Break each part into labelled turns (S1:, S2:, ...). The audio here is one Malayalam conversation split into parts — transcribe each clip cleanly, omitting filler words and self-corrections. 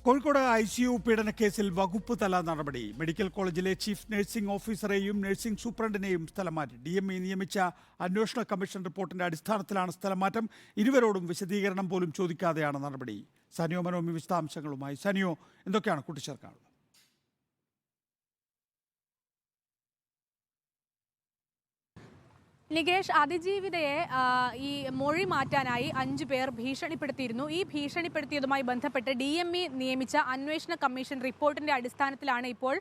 S1: കോഴിക്കോട് ICU പീഡനക്കേസിൽ വകുപ്പ് തല നടപടി. മെഡിക്കൽ കോളേജിലെ ചീഫ് നഴ്സിംഗ് ഓഫീസറെയും നഴ്സിംഗ് സൂപ്രണ്ടിനെയും സ്ഥലം മാറ്റി. DME നിയമിച്ച അന്വേഷണ കമ്മീഷൻ റിപ്പോർട്ടിന്റെ അടിസ്ഥാനത്തിലാണ് സ്ഥലം മാറ്റം. ഇരുവരോടും വിശദീകരണം പോലും ചോദിക്കാതെയാണ് നടപടി. സനിയോ മനോമി വിശദാംശങ്ങളുമായി. സനിയോ, എന്തൊക്കെയാണ് കൂട്ടിച്ചേർക്കാനുള്ളത്?
S2: നികേഷ്, അതിജീവിതയെ ഈ മൊഴി മാറ്റാനായി 5 പേർ ഭീഷണിപ്പെടുത്തിയിരുന്നു. ഈ ഭീഷണിപ്പെടുത്തിയതുമായി ബന്ധപ്പെട്ട് DME നിയമിച്ച അന്വേഷണ കമ്മീഷൻ റിപ്പോർട്ടിന്റെ അടിസ്ഥാനത്തിലാണ് ഇപ്പോൾ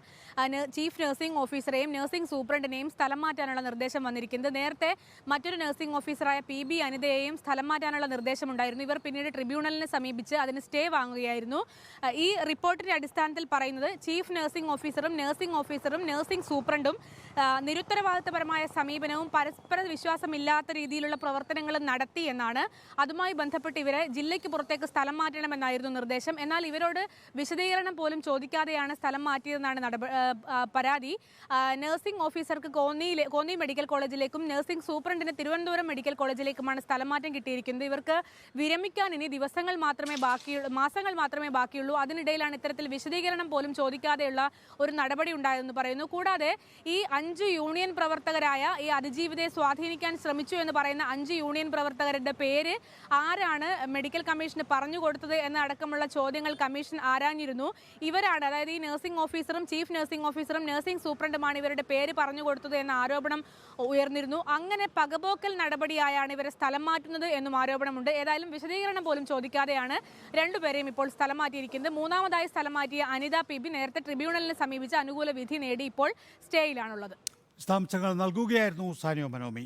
S2: ചീഫ് നഴ്സിംഗ് ഓഫീസറെയും നഴ്സിംഗ് സൂപ്രണ്ടിനെയും സ്ഥലം മാറ്റാനുള്ള നിർദ്ദേശം വന്നിരിക്കുന്നത്. നേരത്തെ മറ്റൊരു നഴ്സിംഗ് ഓഫീസറായ PB അനിതയെയും സ്ഥലം മാറ്റാനുള്ള നിർദ്ദേശമുണ്ടായിരുന്നു. ഇവർ പിന്നീട് ട്രിബ്യൂണലിനെ സമീപിച്ച് അതിന് സ്റ്റേ വാങ്ങുകയായിരുന്നു. ഈ റിപ്പോർട്ടിന്റെ അടിസ്ഥാനത്തിൽ പറയുന്നത് ചീഫ് നഴ്സിംഗ് ഓഫീസറും നഴ്സിംഗ് സൂപ്രണ്ടും നിരുത്തരവാദിത്തപരമായ സമീപനവും പരസ്പര വിശ്വാസമില്ലാത്ത രീതിയിലുള്ള പ്രവർത്തനങ്ങളും നടത്തി എന്നാണ്. അതുമായി ബന്ധപ്പെട്ട് ഇവരെ ജില്ലയ്ക്ക് പുറത്തേക്ക് സ്ഥലം മാറ്റണമെന്നായിരുന്നു നിർദ്ദേശം. എന്നാൽ ഇവരോട് വിശദീകരണം പോലും ചോദിക്കാതെയാണ് സ്ഥലം മാറ്റിയതെന്നാണ് പരാതി. നഴ്സിംഗ് ഓഫീസർക്ക് കോന്നി മെഡിക്കൽ കോളേജിലേക്കും നഴ്സിംഗ് സൂപ്രണ്ടിന് തിരുവനന്തപുരം മെഡിക്കൽ കോളേജിലേക്കുമാണ് സ്ഥലം മാറ്റം കിട്ടിയിരിക്കുന്നത്. ഇവർക്ക് വിരമിക്കാൻ ഇനി മാസങ്ങൾ മാത്രമേ ബാക്കിയുള്ളൂ. അതിനിടയിലാണ് ഇത്തരത്തിൽ വിശദീകരണം പോലും ചോദിക്കാതെയുള്ള ഒരു നടപടി ഉണ്ടായതെന്ന് പറയുന്നു. കൂടാതെ ഈ 5 യൂണിയൻ പ്രവർത്തകരായ ഈ അതിജീവിതയെ സ്വാധീനിക്കാൻ ശ്രമിച്ചു എന്ന് പറയുന്ന 5 യൂണിയൻ പ്രവർത്തകരുടെ പേര് ആരാണ് മെഡിക്കൽ കമ്മീഷന് പറഞ്ഞു കൊടുത്തത് എന്നടക്കമുള്ള ചോദ്യങ്ങൾ കമ്മീഷൻ ആരാഞ്ഞിരുന്നു. ഇവരാണ്, അതായത് ഈ നഴ്സിംഗ് ഓഫീസറും ചീഫ് നഴ്സിംഗ് ഓഫീസറും നഴ്സിംഗ് സൂപ്രണ്ടുമാണ് ഇവരുടെ പേര് പറഞ്ഞു കൊടുത്തത് എന്ന ആരോപണം ഉയർന്നിരുന്നു. അങ്ങനെ പകപോക്കൽ നടപടിയായാണ് ഇവരെ സ്ഥലം മാറ്റുന്നത് എന്നും ആരോപണമുണ്ട്. ഏതായാലും വിശദീകരണം പോലും ചോദിക്കാതെയാണ് രണ്ടുപേരെയും ഇപ്പോൾ സ്ഥലം മാറ്റിയിരിക്കുന്നത്. മൂന്നാമതായി സ്ഥലം മാറ്റിയ അനിത PB നേരത്തെ ട്രിബ്യൂണലിനെ സമീപിച്ച് അനുകൂല വിധി നേടി ഇപ്പോൾ സ്റ്റേയിലാണുള്ളത്.
S1: വിശദാംശങ്ങൾ നൽകുകയായിരുന്നു സാനിയോ മനോമി.